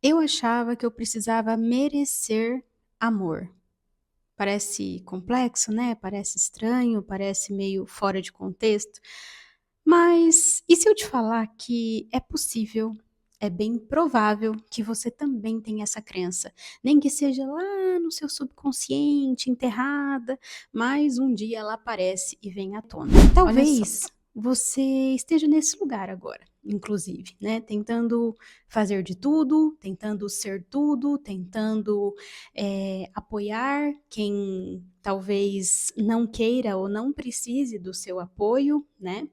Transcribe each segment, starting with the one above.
Eu achava que eu precisava merecer amor. Parece complexo, né? Parece estranho, parece meio fora de contexto. Mas e se eu te falar que é possível, é bem provável que você também tenha essa crença, nem que seja lá no seu subconsciente, enterrada, mas um dia ela aparece e vem à tona. Olha só. Talvez você esteja nesse lugar agora, inclusive, né? Tentando fazer de tudo, tentando ser tudo, tentando apoiar quem talvez não queira ou não precise do seu apoio, né?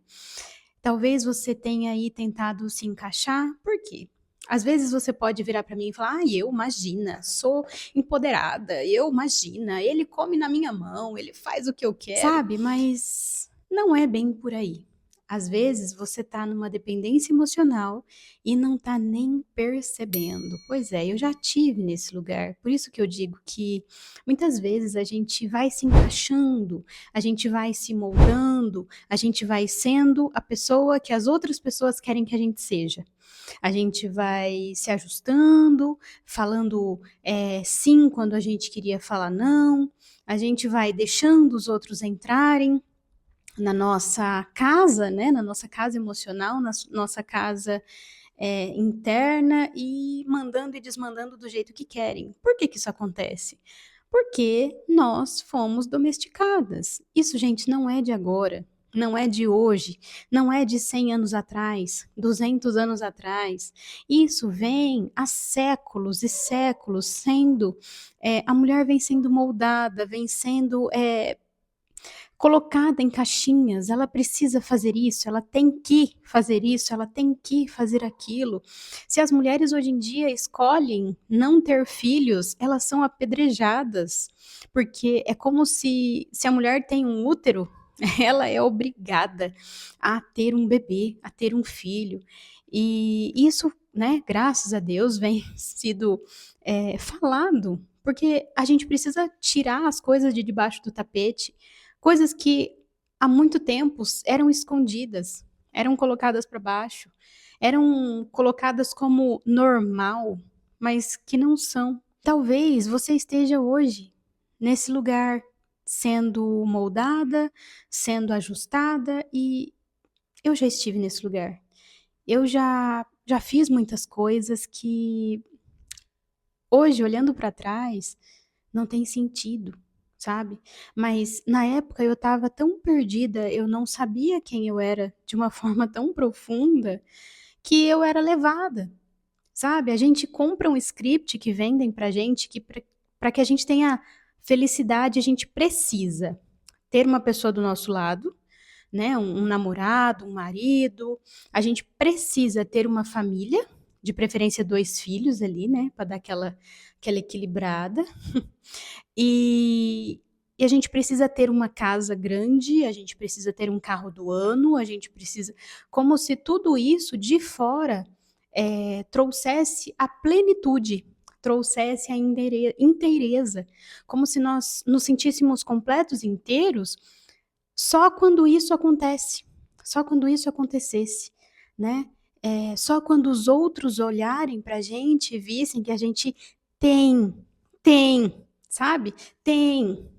Talvez você tenha aí tentado se encaixar, por quê? Às vezes você pode virar para mim e falar: eu, imagina, sou empoderada, eu, imagina, ele come na minha mão, ele faz o que eu quero. Sabe, mas não é bem por aí. Às vezes você tá numa dependência emocional e não tá nem percebendo. Pois é, eu já tive nesse lugar. Por isso que eu digo que muitas vezes a gente vai se encaixando, a gente vai se moldando, a gente vai sendo a pessoa que as outras pessoas querem que a gente seja. A gente vai se ajustando, falando sim quando a gente queria falar não, a gente vai deixando os outros entrarem na nossa casa, né? Na nossa casa emocional, na nossa casa interna e mandando e desmandando do jeito que querem. Por que que isso acontece? Porque nós fomos domesticadas. Isso, gente, não é de agora, não é de hoje, não é de 100 anos atrás, 200 anos atrás. Isso vem há séculos e séculos sendo, a mulher vem sendo moldada, vem sendo colocada em caixinhas, ela precisa fazer isso, ela tem que fazer isso, ela tem que fazer aquilo. Se as mulheres hoje em dia escolhem não ter filhos, elas são apedrejadas, porque é como se a mulher tem um útero, ela é obrigada a ter um bebê, a ter um filho. E isso, né, graças a Deus, vem sido falado, porque a gente precisa tirar as coisas de debaixo do tapete, coisas que há muito tempo eram escondidas, eram colocadas para baixo, eram colocadas como normal, mas que não são. Talvez você esteja hoje nesse lugar, sendo moldada, sendo ajustada, e eu já estive nesse lugar. Eu já fiz muitas coisas que hoje, olhando para trás, não tem sentido, sabe? Mas na época eu estava tão perdida, eu não sabia quem eu era de uma forma tão profunda que eu era levada, sabe? A gente compra um script que vendem pra gente que para que a gente tenha felicidade, a gente precisa ter uma pessoa do nosso lado, né? Um namorado, um marido. A gente precisa ter uma família, de preferência 2 filhos ali, né? Para dar aquela equilibrada. E, e a gente precisa ter uma casa grande, a gente precisa ter um carro do ano, a gente precisa. Como se tudo isso de fora trouxesse a plenitude, trouxesse a inteireza, como se nós nos sentíssemos completos, inteiros, só quando isso acontece, só quando isso acontecesse, né? Só quando os outros olharem para a gente e vissem que a gente tem, tem, sabe? Tem.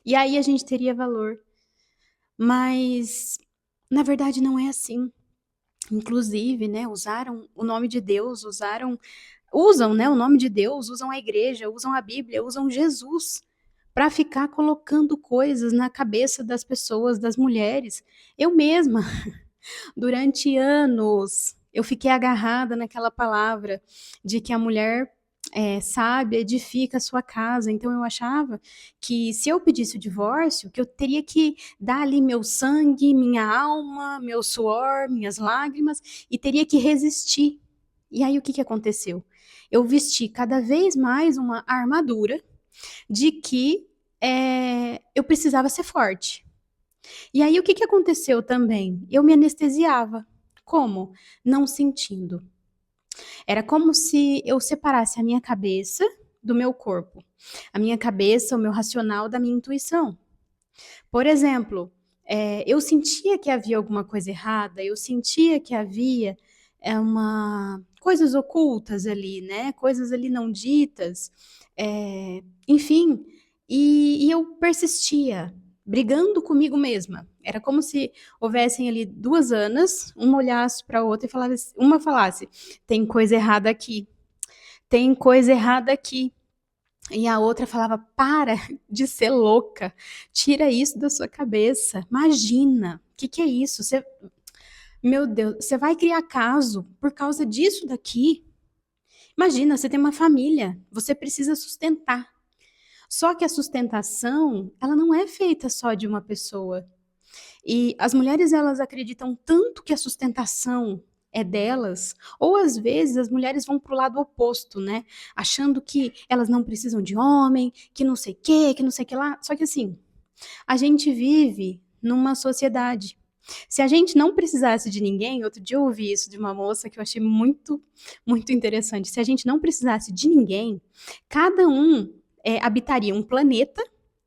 E aí a gente teria valor. Mas, na verdade, não é assim. Inclusive, né, usaram o nome de Deus, usam, né, o nome de Deus, usam a igreja, usam a Bíblia, usam Jesus para ficar colocando coisas na cabeça das pessoas, das mulheres. Eu mesma, durante anos, eu fiquei agarrada naquela palavra de que a mulher sábia edifica a sua casa. Então eu achava que se eu pedisse o divórcio, que eu teria que dar ali meu sangue, minha alma, meu suor, minhas lágrimas e teria que resistir. E aí o que aconteceu? Eu vesti cada vez mais uma armadura de que eu precisava ser forte. E aí o que aconteceu também? Eu me anestesiava. Como? Não sentindo. Era como se eu separasse a minha cabeça do meu corpo. A minha cabeça, o meu racional da minha intuição. Por exemplo, eu sentia que havia alguma coisa errada, eu sentia que havia uma coisas ocultas ali, né? Coisas ali não ditas, enfim. E eu persistia, brigando comigo mesma. Era como se houvessem ali duas Anas, uma olhasse para a outra e falasse, uma falasse: tem coisa errada aqui, tem coisa errada aqui. E a outra falava: para de ser louca, tira isso da sua cabeça. Imagina, o que é isso? Meu Deus, você vai criar caso por causa disso daqui? Imagina, você tem uma família, você precisa sustentar. Só que a sustentação, ela não é feita só de uma pessoa. E as mulheres, elas acreditam tanto que a sustentação é delas, ou às vezes as mulheres vão para o lado oposto, né? Achando que elas não precisam de homem, que não sei o quê, que não sei o que lá. Só que assim, a gente vive numa sociedade. Se a gente não precisasse de ninguém, outro dia eu ouvi isso de uma moça que eu achei muito, muito interessante. Se a gente não precisasse de ninguém, cada um habitaria um planeta,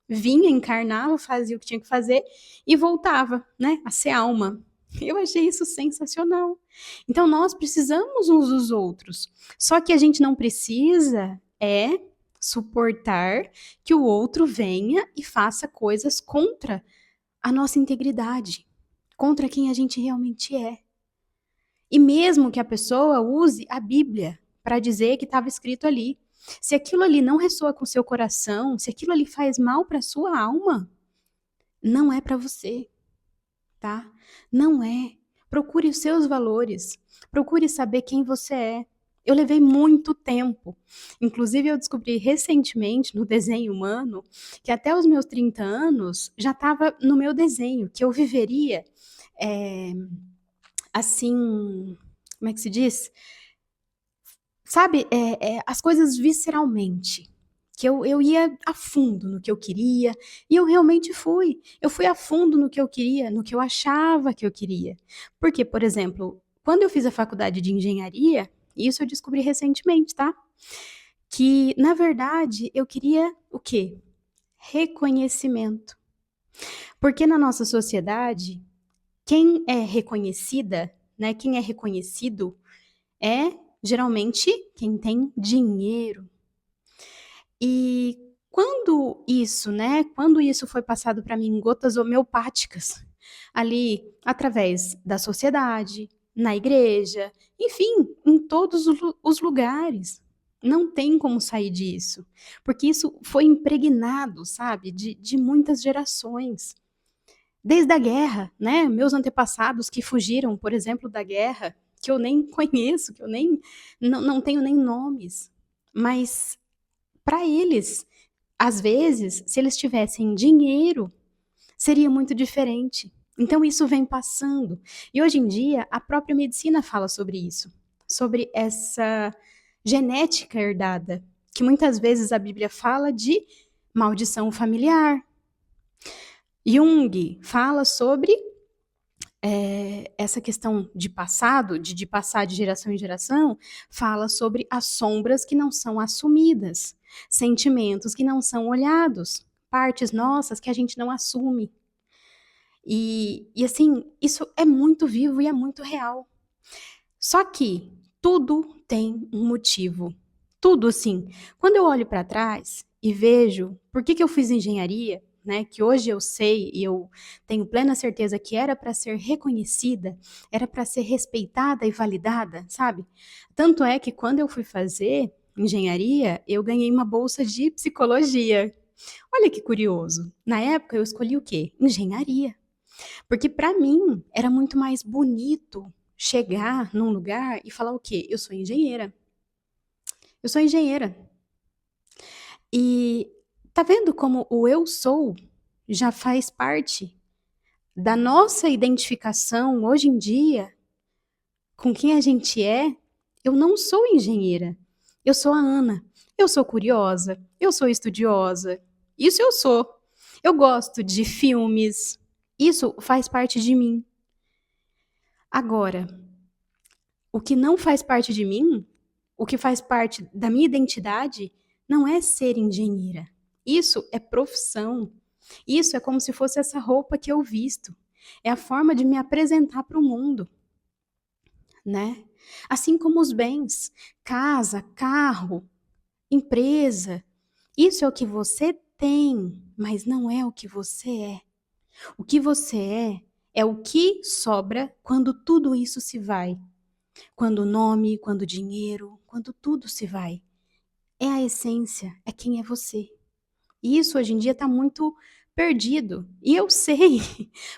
vinha, encarnava, fazia o que tinha que fazer e voltava, né, a ser alma. Eu achei isso sensacional. Então nós precisamos uns dos outros. Só que a gente não precisa suportar que o outro venha e faça coisas contra a nossa integridade, contra quem a gente realmente é. E mesmo que a pessoa use a Bíblia para dizer que estava escrito ali, se aquilo ali não ressoa com o seu coração, se aquilo ali faz mal para a sua alma, não é para você, tá? Não é. Procure os seus valores, procure saber quem você é. Eu levei muito tempo. Inclusive, eu descobri recentemente no desenho humano que até os meus 30 anos já estava no meu desenho, que eu viveria assim, como é que se diz? Sabe, as coisas visceralmente. Que eu ia a fundo no que eu queria, e eu realmente fui. Eu fui a fundo no que eu queria, no que eu achava que eu queria. Porque, por exemplo, quando eu fiz a faculdade de engenharia, isso eu descobri recentemente, tá? Que, na verdade, eu queria o quê? Reconhecimento. Porque na nossa sociedade, quem é reconhecida, né, quem é reconhecido é geralmente quem tem dinheiro. E quando isso foi passado para mim em gotas homeopáticas, ali através da sociedade, na igreja, enfim, em todos os lugares. Não tem como sair disso, porque isso foi impregnado, sabe, de muitas gerações. Desde a guerra, né? Meus antepassados que fugiram, por exemplo, da guerra, que eu nem conheço, que eu nem não tenho nem nomes, mas para eles, às vezes, se eles tivessem dinheiro, seria muito diferente. Então isso vem passando. E hoje em dia, a própria medicina fala sobre isso, sobre essa genética herdada, que muitas vezes a Bíblia fala de maldição familiar. Jung fala sobre essa questão de passado, de passar de geração em geração, fala sobre as sombras que não são assumidas, sentimentos que não são olhados, partes nossas que a gente não assume. E assim, isso é muito vivo e é muito real. Só que tudo tem um motivo. Tudo assim. Quando eu olho para trás e vejo por que eu fiz engenharia, né, que hoje eu sei e eu tenho plena certeza que era para ser reconhecida, era para ser respeitada e validada, sabe? Tanto é que quando eu fui fazer engenharia, eu ganhei uma bolsa de psicologia. Olha que curioso. Na época eu escolhi o quê? Engenharia. Porque para mim era muito mais bonito chegar num lugar e falar o quê? Eu sou engenheira. Eu sou engenheira. E tá vendo como o eu sou já faz parte da nossa identificação hoje em dia com quem a gente é? Eu não sou engenheira. Eu sou a Ana. Eu sou curiosa. Eu sou estudiosa. Isso eu sou. Eu gosto de filmes. Isso faz parte de mim. Agora, o que não faz parte de mim, o que faz parte da minha identidade, não é ser engenheira. Isso é profissão. Isso é como se fosse essa roupa que eu visto. É a forma de me apresentar para o mundo, né? Assim como os bens, casa, carro, empresa. Isso é o que você tem, mas não é o que você é. O que você é o que sobra quando tudo isso se vai. Quando o nome, quando o dinheiro, quando tudo se vai. É a essência, é quem é você. E isso hoje em dia está muito perdido. E eu sei,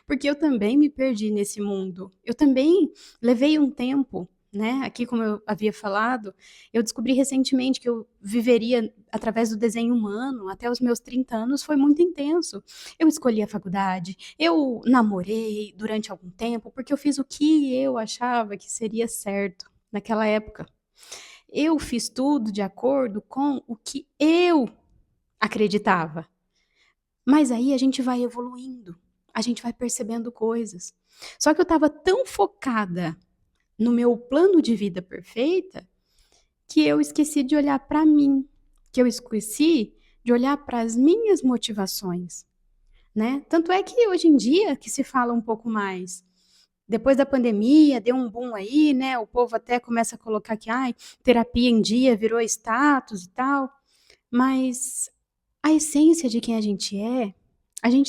porque eu também me perdi nesse mundo. Eu também levei um tempo, né? Aqui, como eu havia falado, eu descobri recentemente que eu viveria através do desenho humano até os meus 30 anos, foi muito intenso. Eu escolhi a faculdade, eu namorei durante algum tempo, porque eu fiz o que eu achava que seria certo naquela época. Eu fiz tudo de acordo com o que eu acreditava. Mas aí a gente vai evoluindo, a gente vai percebendo coisas. Só que eu estava tão focada no meu plano de vida perfeita que eu esqueci de olhar para mim, que eu esqueci de olhar para as minhas motivações, né? Tanto é que hoje em dia que se fala um pouco mais. Depois da pandemia, deu um boom aí, né? O povo até começa a colocar que, ai, terapia em dia virou status e tal. Mas a essência de quem a gente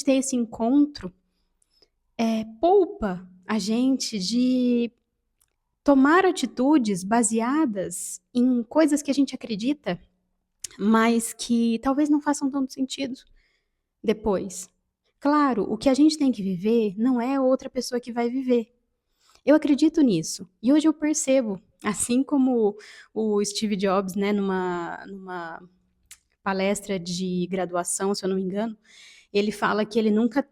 ter esse encontro, poupa a gente de tomar atitudes baseadas em coisas que a gente acredita, mas que talvez não façam tanto sentido depois. Claro, o que a gente tem que viver não é outra pessoa que vai viver. Eu acredito nisso. E hoje eu percebo, assim como o Steve Jobs, né, numa palestra de graduação, se eu não me engano, ele fala que ele nunca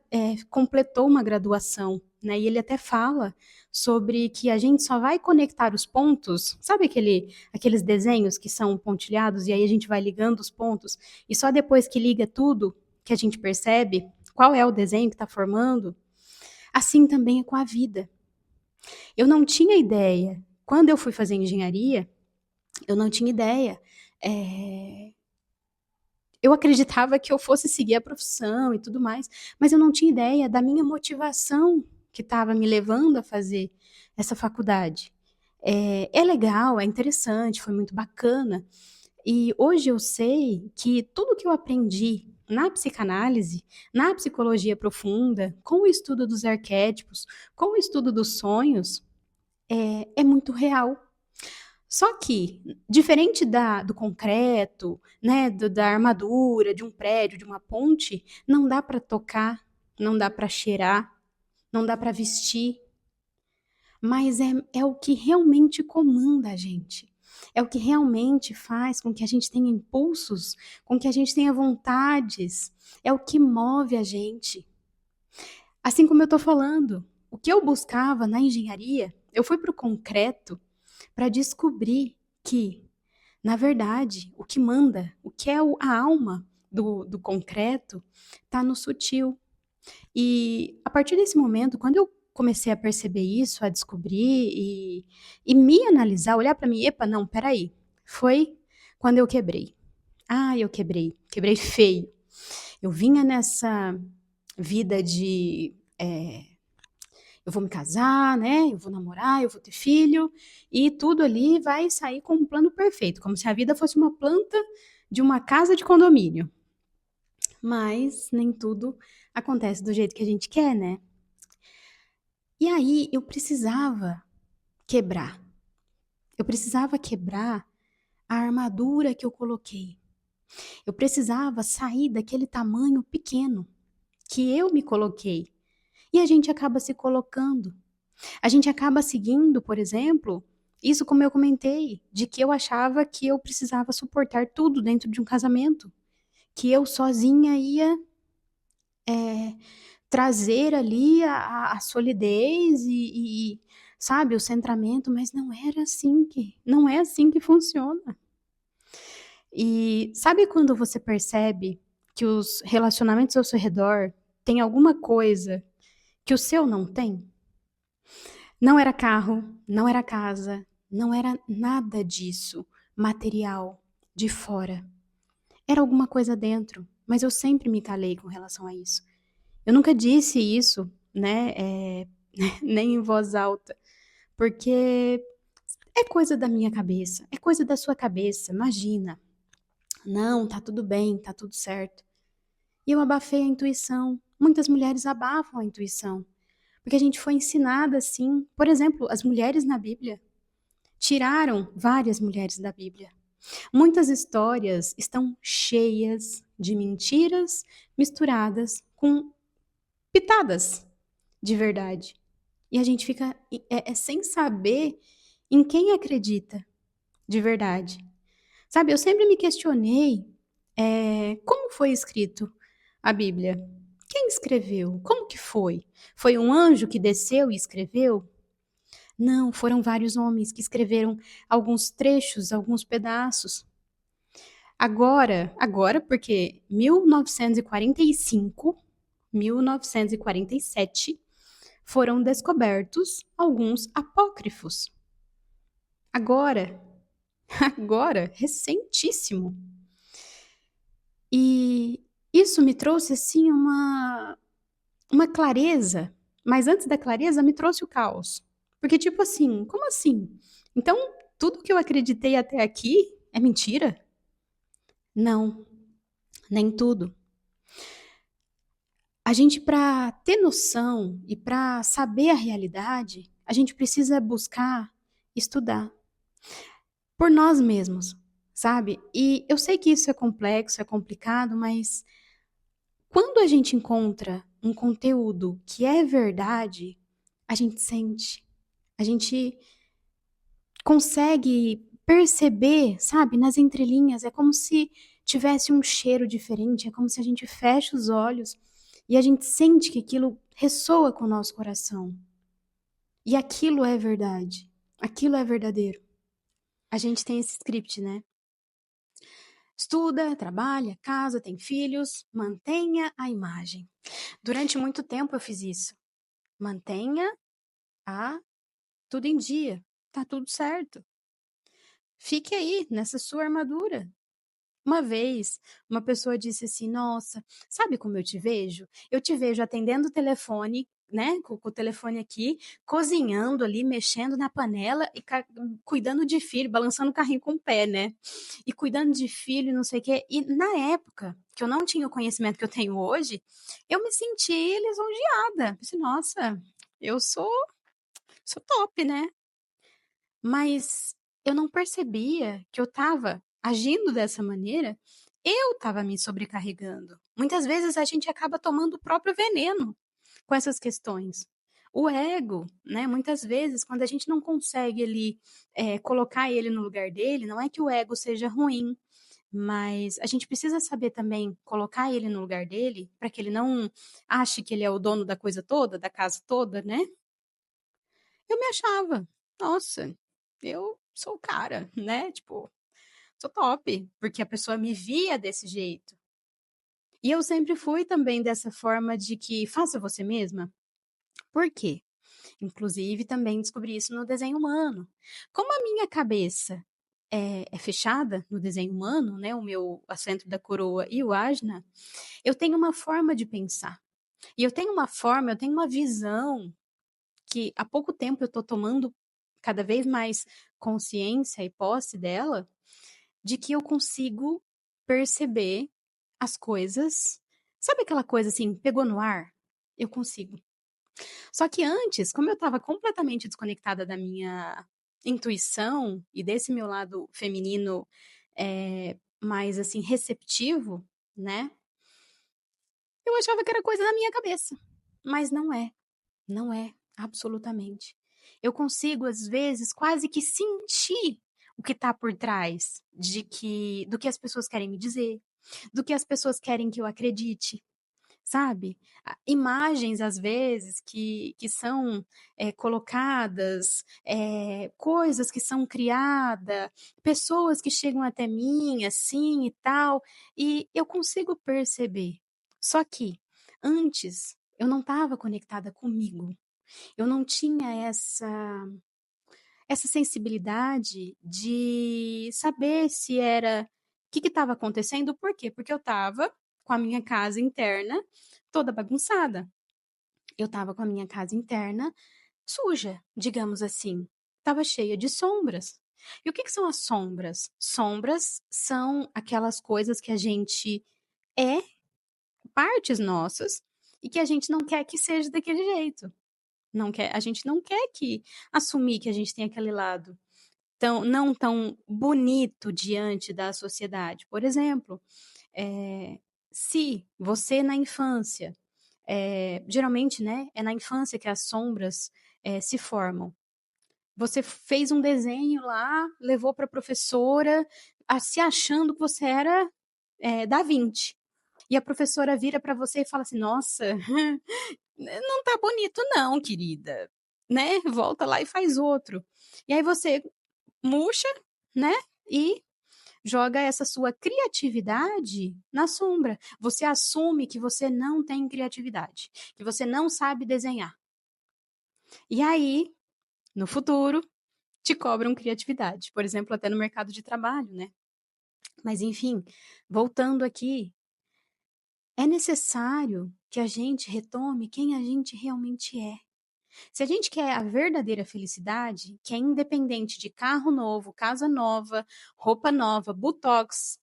completou uma graduação, né? E ele até fala sobre que a gente só vai conectar os pontos, sabe aqueles desenhos que são pontilhados e aí a gente vai ligando os pontos e só depois que liga tudo que a gente percebe qual é o desenho que está formando. Assim também é com a vida. Eu não tinha ideia. Quando eu fui fazer engenharia, eu não tinha ideia. Eu acreditava que eu fosse seguir a profissão e tudo mais, mas eu não tinha ideia da minha motivação que estava me levando a fazer essa faculdade. É legal, é interessante, foi muito bacana. E hoje eu sei que tudo que eu aprendi na psicanálise, na psicologia profunda, com o estudo dos arquétipos, com o estudo dos sonhos, é muito real. Só que, diferente do concreto, né, da armadura, de um prédio, de uma ponte, não dá para tocar, não dá para cheirar, não dá para vestir, mas é o que realmente comanda a gente. É o que realmente faz com que a gente tenha impulsos, com que a gente tenha vontades, é o que move a gente. Assim como eu estou falando, o que eu buscava na engenharia, eu fui para o concreto para descobrir que, na verdade, o que manda, o que é a alma do concreto, está no sutil. E a partir desse momento, quando eu comecei a perceber isso, a descobrir e me analisar, olhar para mim, epa, não, peraí, foi quando eu quebrei. Ah, eu quebrei feio. Eu vinha nessa vida de eu vou me casar, né? Eu vou namorar, eu vou ter filho, e tudo ali vai sair com um plano perfeito, como se a vida fosse uma planta de uma casa de condomínio. Mas nem tudo acontece do jeito que a gente quer, né? E aí eu precisava quebrar. Eu precisava quebrar a armadura que eu coloquei. Eu precisava sair daquele tamanho pequeno que eu me coloquei. E a gente acaba se colocando. A gente acaba seguindo, por exemplo, isso como eu comentei, de que eu achava que eu precisava suportar tudo dentro de um casamento, que eu sozinha ia trazer ali a solidez sabe, o centramento, mas não é assim que funciona. E sabe quando você percebe que os relacionamentos ao seu redor têm alguma coisa que o seu não tem? Não era carro, não era casa, não era nada disso material de fora. Era alguma coisa dentro, mas eu sempre me calei com relação a isso. Eu nunca disse isso, né, nem em voz alta, porque É coisa da minha cabeça, é coisa da sua cabeça, imagina. Não, tá tudo bem, tá tudo certo. E eu abafei a intuição. Muitas mulheres abafam a intuição, porque a gente foi ensinada assim. Por exemplo, as mulheres na Bíblia tiraram várias mulheres da Bíblia. Muitas histórias estão cheias de mentiras misturadas com pitadas de verdade. E a gente fica sem saber em quem acredita de verdade. Sabe, eu sempre me questionei como foi escrito a Bíblia. Quem escreveu? Como que foi? Foi um anjo que desceu e escreveu? Não, foram vários homens que escreveram alguns trechos, alguns pedaços. Agora, porque 1945, 1947, foram descobertos alguns apócrifos. Agora, agora, recentíssimo. E isso me trouxe assim uma clareza, mas antes da clareza me trouxe o caos. Porque tipo assim, como assim? Então, tudo que eu acreditei até aqui é mentira? Não, nem tudo. A gente, para ter noção e para saber a realidade, a gente precisa buscar estudar por nós mesmos, sabe? E eu sei que isso é complexo, é complicado, mas quando a gente encontra um conteúdo que é verdade, a gente sente, a gente consegue perceber, sabe, nas entrelinhas, é como se tivesse um cheiro diferente, é como se a gente fecha os olhos e a gente sente que aquilo ressoa com o nosso coração. E aquilo é verdade, aquilo é verdadeiro. A gente tem esse script, né? Estuda, trabalha, casa, tem filhos, mantenha a imagem. Durante muito tempo eu fiz isso. Mantenha a tudo em dia. Tá tudo certo. Fique aí nessa sua armadura. Uma vez, uma pessoa disse assim: Nossa, sabe como eu te vejo? Eu te vejo atendendo o telefone, né? Com o telefone aqui, cozinhando ali, mexendo na panela e cuidando de filho, balançando o carrinho com o pé, né? E cuidando de filho, não sei o quê. E na época, que eu não tinha o conhecimento que eu tenho hoje, eu me senti lisonjeada. Pensei, nossa, eu sou top, né? Mas eu não percebia que eu estava agindo dessa maneira, eu estava me sobrecarregando. Muitas vezes a gente acaba tomando o próprio veneno com essas questões. O ego, né? Muitas vezes, quando a gente não consegue ali colocar ele no lugar dele, não é que o ego seja ruim, mas a gente precisa saber também colocar ele no lugar dele, para que ele não ache que ele é o dono da coisa toda, da casa toda, né? Eu me achava, nossa, eu sou o cara, né? Tipo, sou top, porque a pessoa me via desse jeito. E eu sempre fui também dessa forma de que faça você mesma. Por quê? Inclusive, também descobri isso no desenho humano. Como a minha cabeça é fechada no desenho humano, né? O meu acento da coroa e o ajna, eu tenho uma forma de pensar. E eu tenho uma visão que há pouco tempo eu estou tomando cada vez mais consciência e posse dela, de que eu consigo perceber as coisas. Sabe aquela coisa assim, pegou no ar? Eu consigo. Só que antes, como eu estava completamente desconectada da minha intuição e desse meu lado feminino mais assim receptivo, né? Eu achava que era coisa da minha cabeça, mas não é. Não é, absolutamente. Eu consigo, às vezes, quase que sentir o que está por trás do que as pessoas querem me dizer, do que as pessoas querem que eu acredite, sabe? Imagens, às vezes, que são colocadas, coisas que são criadas, pessoas que chegam até mim, assim e tal, e eu consigo perceber. Só que antes eu não estava conectada comigo. Eu não tinha essa sensibilidade de saber se era o que estava acontecendo, por quê? Porque eu estava com a minha casa interna toda bagunçada. Eu estava com a minha casa interna suja, digamos assim. estava cheia de sombras. E o que que são as sombras? Sombras são aquelas coisas que a gente é, partes nossas, e que a gente não quer que seja daquele jeito. Não quer, a gente não quer que assumir que a gente tem aquele lado não tão bonito diante da sociedade. Por exemplo, se você na infância, geralmente, né, é na infância que as sombras se formam. Você fez um desenho lá, levou para a professora, se achando que você era Da Vinci. E a professora vira para você e fala assim: Nossa, não tá bonito, não, querida. Né? Volta lá e faz outro. E aí você murcha, né? E joga essa sua criatividade na sombra. Você assume que você não tem criatividade, que você não sabe desenhar. E aí, no futuro, te cobram criatividade, por exemplo, até no mercado de trabalho, né? Mas enfim, voltando aqui, é necessário que a gente retome quem a gente realmente é. Se a gente quer a verdadeira felicidade, que é independente de carro novo, casa nova, roupa nova, botox,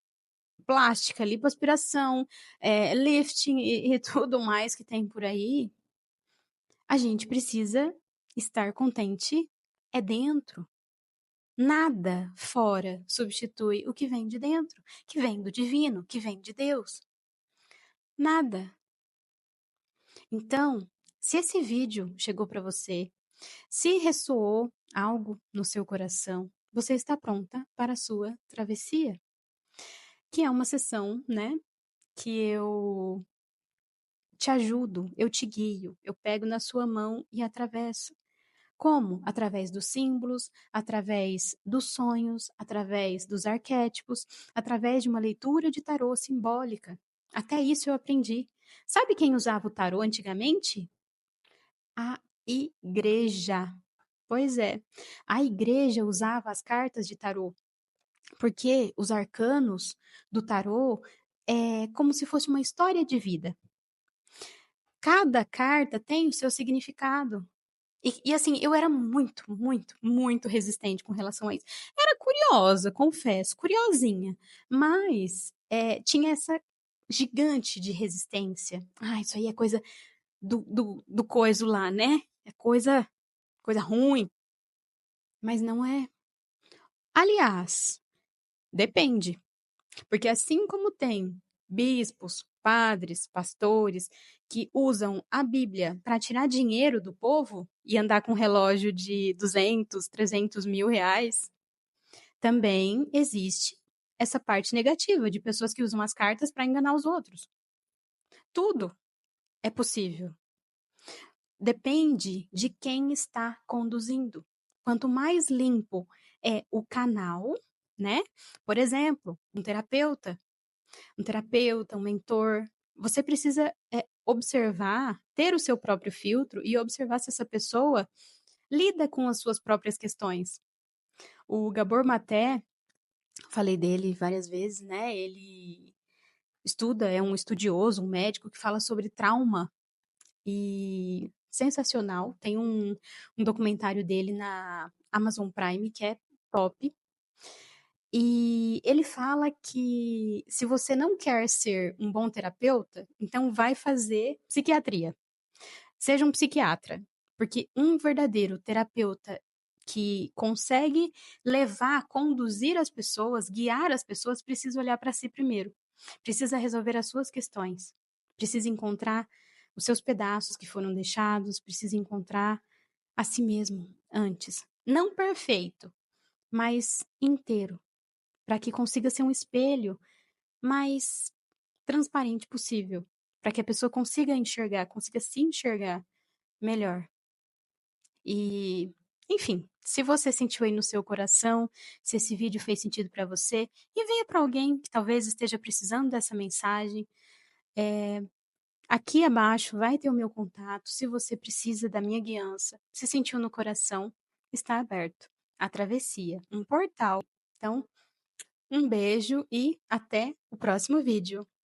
plástica, lipoaspiração, lifting e tudo mais que tem por aí, a gente precisa estar contente dentro. Nada fora substitui o que vem de dentro, que vem do divino, que vem de Deus. Nada. Então, se esse vídeo chegou para você, se ressoou algo no seu coração, você está pronta para a sua travessia, que é uma sessão, né, que eu te ajudo, eu te guio, eu pego na sua mão e atravesso. Como? Através dos símbolos, através dos sonhos, através dos arquétipos, através de uma leitura de tarô simbólica. Até isso eu aprendi. Sabe quem usava o tarô antigamente? A igreja. Pois é, a igreja usava as cartas de tarô, porque os arcanos do tarô é como se fosse uma história de vida. Cada carta tem o seu significado. E assim, eu era muito, muito, muito resistente com relação a isso. Era curiosa, confesso, curiosinha, mas tinha essa gigante de resistência. Ah, isso aí é coisa do coiso lá, né? É coisa ruim, mas não é. Aliás, depende, porque assim como tem bispos, padres, pastores que usam a Bíblia para tirar dinheiro do povo e andar com um relógio de 200, 300 mil reais, também existe essa parte negativa de pessoas que usam as cartas para enganar os outros. Tudo é possível. Depende de quem está conduzindo. Quanto mais limpo é o canal, né? Por exemplo, um mentor, você precisa observar, ter o seu próprio filtro e observar se essa pessoa lida com as suas próprias questões. O Gabor Maté, falei dele várias vezes, né? Ele é um estudioso, um médico que fala sobre trauma e sensacional. Tem um documentário dele na Amazon Prime que é top. E ele fala que se você não quer ser um bom terapeuta, então vai fazer psiquiatria. Seja um psiquiatra, porque um verdadeiro terapeuta que consegue levar, conduzir as pessoas, guiar as pessoas, precisa olhar para si primeiro. Precisa resolver as suas questões. Precisa encontrar os seus pedaços que foram deixados, precisa encontrar a si mesmo antes. Não perfeito, mas inteiro, para que consiga ser um espelho mais transparente possível, para que a pessoa consiga enxergar, consiga se enxergar melhor. E, enfim, se você sentiu aí no seu coração, se esse vídeo fez sentido para você, envia para alguém que talvez esteja precisando dessa mensagem. Aqui abaixo vai ter o meu contato. Se você precisa da minha guiança, se sentiu no coração, está aberto. A travessia, um portal. Então, um beijo e até o próximo vídeo.